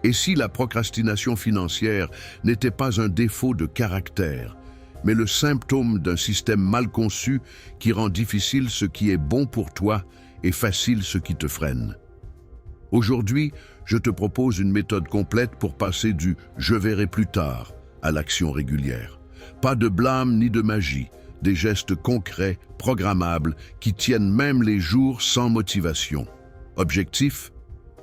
Et si la procrastination financière n'était pas un défaut de caractère, mais le symptôme d'un système mal conçu qui rend difficile ce qui est bon pour toi et facile ce qui te freine? Aujourd'hui, je te propose une méthode complète pour passer du « je verrai plus tard » à l'action régulière. Pas de blâme ni de magie, des gestes concrets, programmables, qui tiennent même les jours sans motivation. Objectif?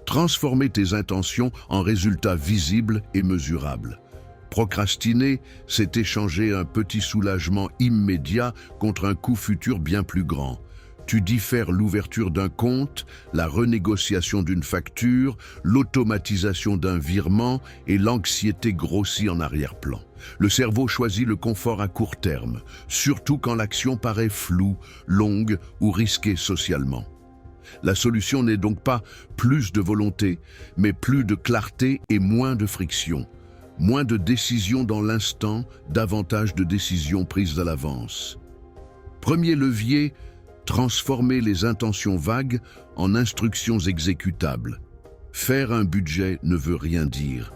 Transformer tes intentions en résultats visibles et mesurables. Procrastiner, c'est échanger un petit soulagement immédiat contre un coût futur bien plus grand. Tu diffères l'ouverture d'un compte, la renégociation d'une facture, l'automatisation d'un virement et l'anxiété grossit en arrière-plan. Le cerveau choisit le confort à court terme, surtout quand l'action paraît floue, longue ou risquée socialement. La solution n'est donc pas plus de volonté, mais plus de clarté et moins de friction. Moins de décisions dans l'instant, davantage de décisions prises à l'avance. Premier levier, transformer les intentions vagues en instructions exécutables. Faire un budget ne veut rien dire.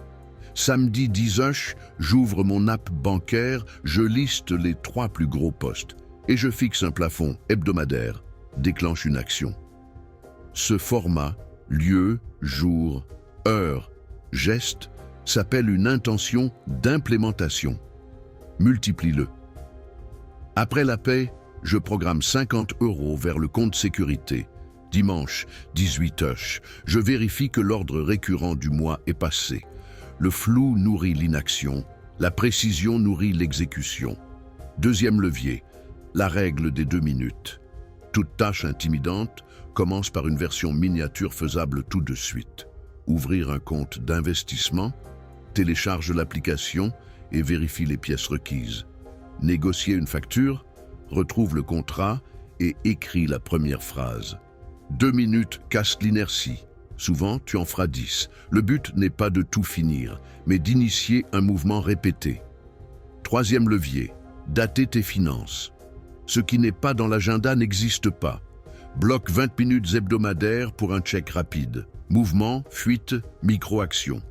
Samedi 10h, j'ouvre mon app bancaire, je liste les 3 plus gros postes et je fixe un plafond hebdomadaire, déclenche une action. Ce format, lieu, jour, heure, geste, s'appelle une intention d'implémentation. Multiplie-le. Après la paie, je programme 50 € vers le compte sécurité. Dimanche, 18h, je vérifie que l'ordre récurrent du mois est passé. Le flou nourrit l'inaction, la précision nourrit l'exécution. Deuxième levier, la règle des 2 minutes. Toute tâche intimidante commence par une version miniature faisable tout de suite. Ouvrir un compte d'investissement, télécharge l'application et vérifie les pièces requises. Négocier une facture, retrouve le contrat et écris la première phrase. 2 minutes cassent l'inertie. Souvent, tu en feras 10. Le but n'est pas de tout finir, mais d'initier un mouvement répété. Troisième levier, dater tes finances. Ce qui n'est pas dans l'agenda n'existe pas. Bloque 20 minutes hebdomadaires pour un check rapide. Mouvement, fuite, micro-action.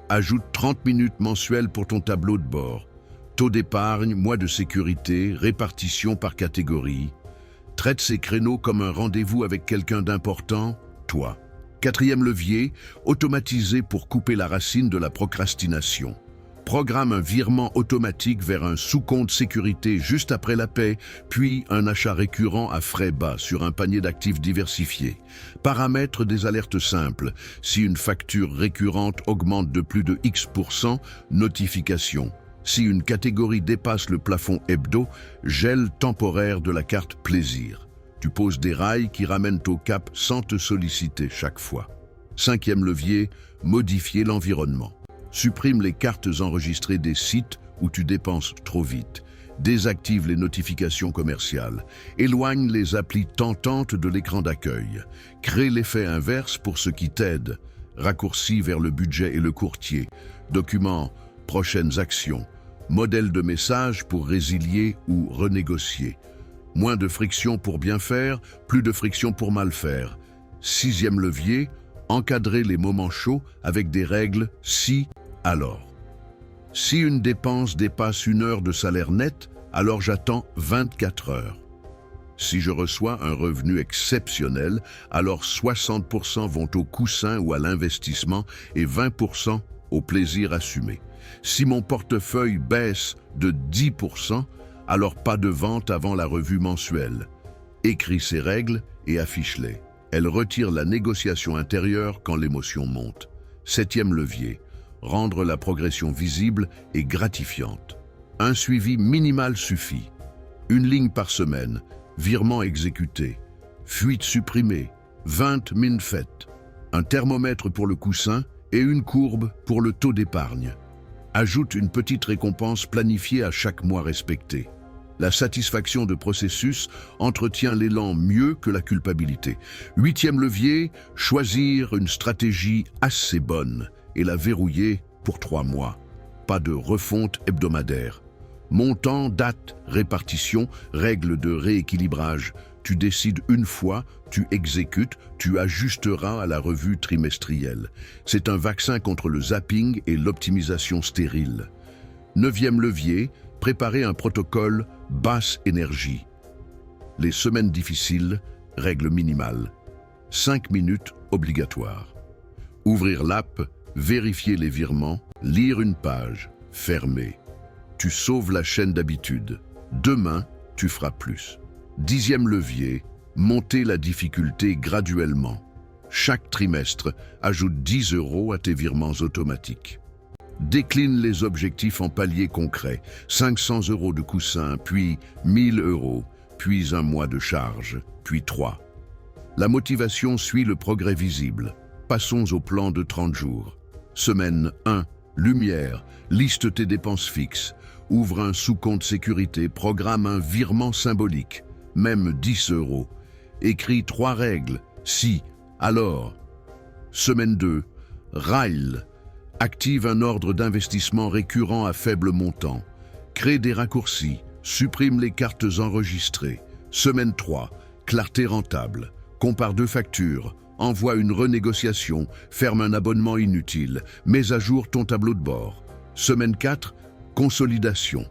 Ajoute 30 minutes mensuelles pour ton tableau de bord. Taux d'épargne, mois de sécurité, répartition par catégorie. Traite ces créneaux comme un rendez-vous avec quelqu'un d'important, toi. Quatrième levier, automatiser pour couper la racine de la procrastination. Programme un virement automatique vers un sous-compte sécurité juste après la paie, puis un achat récurrent à frais bas sur un panier d'actifs diversifiés. Paramètre des alertes simples. Si une facture récurrente augmente de plus de X%, notification. Si une catégorie dépasse le plafond hebdo, gel temporaire de la carte plaisir. Tu poses des rails qui ramènent au cap sans te solliciter chaque fois. Cinquième levier, modifier l'environnement. Supprime les cartes enregistrées des sites où tu dépenses trop vite. Désactive les notifications commerciales. Éloigne les applis tentantes de l'écran d'accueil. Crée l'effet inverse pour ce qui t'aide. Raccourci vers le budget et le courtier. Documents, prochaines actions. Modèle de message pour résilier ou renégocier. Moins de friction pour bien faire, plus de friction pour mal faire. Sixième levier, encadrer les moments chauds avec des règles si, alors. Si une dépense dépasse 1 heure de salaire net, alors j'attends 24 heures. Si je reçois un revenu exceptionnel, alors 60% vont au coussin ou à l'investissement et 20% au plaisir assumé. Si mon portefeuille baisse de 10%, alors pas de vente avant la revue mensuelle. Écris ces règles et affiche-les. Elles retirent la négociation intérieure quand l'émotion monte. Septième levier, rendre la progression visible et gratifiante. Un suivi minimal suffit. 1 ligne par semaine, virement exécuté, fuite supprimée, 20 mines faites, un thermomètre pour le coussin et une courbe pour le taux d'épargne. Ajoute une petite récompense planifiée à chaque mois respecté. La satisfaction de processus entretient l'élan mieux que la culpabilité. Huitième levier, choisir une stratégie assez bonne et la verrouiller pour 3 mois. Pas de refonte hebdomadaire. Montant, date, répartition, règles de rééquilibrage. Tu décides une fois, tu exécutes, tu ajusteras à la revue trimestrielle. C'est un vaccin contre le zapping et l'optimisation stérile. 9e levier, préparer un protocole basse énergie. Les semaines difficiles, règle minimale. 5 minutes obligatoires. Ouvrir l'app, vérifier les virements, lire une page, fermer. Tu sauves la chaîne d'habitude. Demain, tu feras plus. 10e levier, monter la difficulté graduellement. Chaque trimestre, ajoute 10 € à tes virements automatiques. Décline les objectifs en paliers concrets. 500 € de coussin, puis 1000 €, puis un mois de charge, puis 3. La motivation suit le progrès visible. Passons au plan de 30 jours. Semaine 1, lumière, liste tes dépenses fixes. Ouvre un sous-compte sécurité, programme un virement symbolique, même 10 €. Écris 3 règles, si, alors. Semaine 2, RILE, active un ordre d'investissement récurrent à faible montant. Crée des raccourcis, supprime les cartes enregistrées. Semaine 3, clarté rentable. Compare 2 factures, envoie une renégociation, ferme un abonnement inutile, mets à jour ton tableau de bord. Semaine 4, consolidation.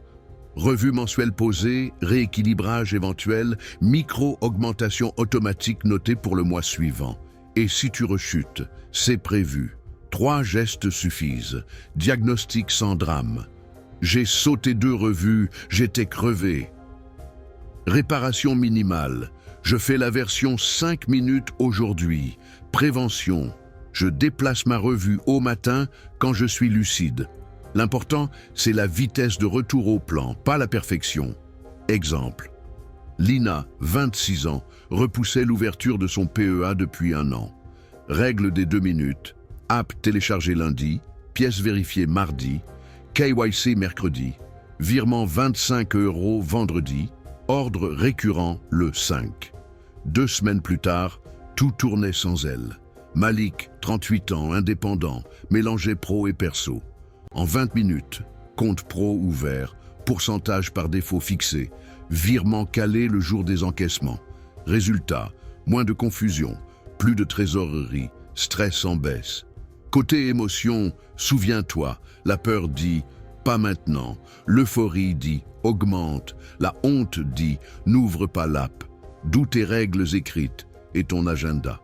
Revue mensuelle posée, rééquilibrage éventuel, micro-augmentation automatique notée pour le mois suivant. Et si tu rechutes, c'est prévu. 3 gestes suffisent. Diagnostic sans drame. J'ai sauté 2 revues, j'étais crevé. Réparation minimale. Je fais la version 5 minutes aujourd'hui. Prévention. Je déplace ma revue au matin quand je suis lucide. L'important, c'est la vitesse de retour au plan, pas la perfection. Exemple. Lina, 26 ans, repoussait l'ouverture de son PEA depuis 1 an. Règle des 2 minutes. App téléchargée lundi, pièce vérifiée mardi, KYC mercredi, virement 25 € vendredi, ordre récurrent le 5. 2 semaines plus tard, tout tournait sans elle. Malik, 38 ans, indépendant, mélangeait pro et perso. En 20 minutes, compte pro ouvert, pourcentage par défaut fixé, virement calé le jour des encaissements. Résultat, moins de confusion, plus de trésorerie, stress en baisse. Côté émotion, souviens-toi, la peur dit « pas maintenant », l'euphorie dit « augmente », la honte dit « n'ouvre pas l'app », d'où tes règles écrites et ton agenda.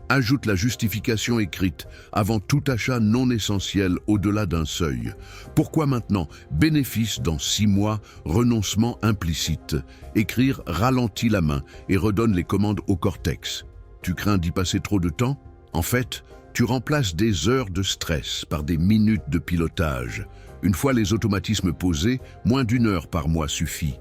Ajoute la justification écrite avant tout achat non essentiel au-delà d'un seuil. Pourquoi maintenant? Bénéfice dans 6 mois, renoncement implicite. Écrire ralentit la main et redonne les commandes au cortex. Tu crains d'y passer trop de temps? En fait, tu remplaces des heures de stress par des minutes de pilotage. Une fois les automatismes posés, moins d'1 heure par mois suffit.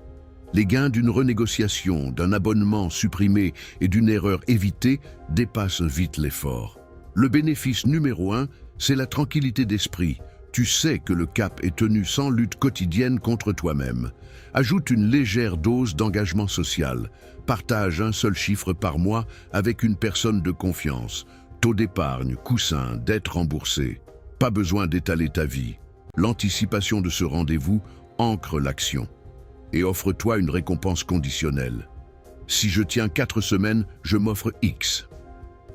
Les gains d'une renégociation, d'un abonnement supprimé et d'une erreur évitée dépassent vite l'effort. Le bénéfice numéro 1, c'est la tranquillité d'esprit. Tu sais que le cap est tenu sans lutte quotidienne contre toi-même. Ajoute une légère dose d'engagement social. Partage un seul chiffre par mois avec une personne de confiance. Taux d'épargne, coussin, dette remboursée. Pas besoin d'étaler ta vie. L'anticipation de ce rendez-vous ancre l'action. Et offre-toi une récompense conditionnelle. Si je tiens 4 semaines, je m'offre X.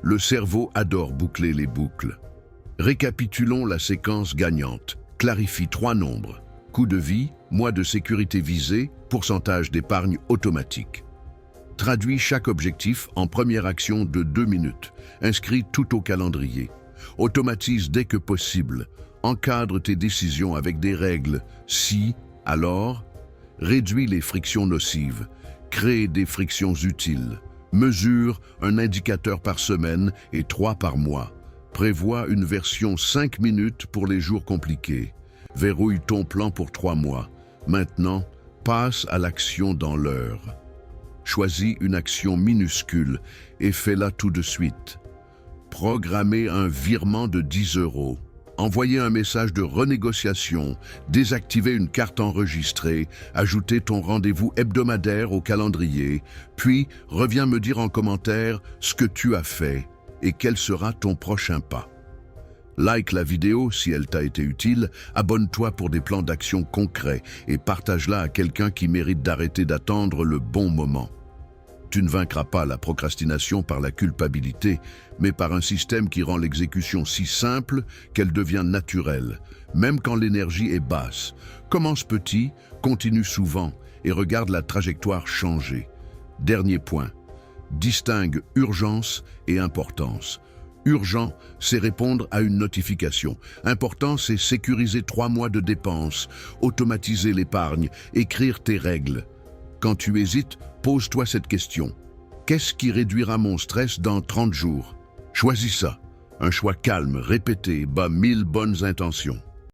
Le cerveau adore boucler les boucles. Récapitulons la séquence gagnante. Clarifie 3 nombres. Coût de vie, mois de sécurité visé, pourcentage d'épargne automatique. Traduis chaque objectif en première action de 2 minutes. Inscris tout au calendrier. Automatise dès que possible. Encadre tes décisions avec des règles. Si, alors. Réduis les frictions nocives. Crée des frictions utiles. Mesure un indicateur par semaine et 3 par mois. Prévois une version 5 minutes pour les jours compliqués. Verrouille ton plan pour 3 mois. Maintenant, passe à l'action dans l'heure. Choisis une action minuscule et fais-la tout de suite. Programmer un virement de 10 €. Envoyer un message de renégociation, désactiver une carte enregistrée, ajouter ton rendez-vous hebdomadaire au calendrier, puis reviens me dire en commentaire ce que tu as fait et quel sera ton prochain pas. Like la vidéo si elle t'a été utile, abonne-toi pour des plans d'action concrets et partage-la à quelqu'un qui mérite d'arrêter d'attendre le bon moment. Tu ne vaincras pas la procrastination par la culpabilité, mais par un système qui rend l'exécution si simple qu'elle devient naturelle, même quand l'énergie est basse. Commence petit, continue souvent et regarde la trajectoire changer. Dernier point, distingue urgence et importance. Urgent, c'est répondre à une notification. Important, c'est sécuriser 3 mois de dépenses, automatiser l'épargne, écrire tes règles. Quand tu hésites, pose-toi cette question. Qu'est-ce qui réduira mon stress dans 30 jours? Choisis ça. Un choix calme, répété, bat 1000 bonnes intentions.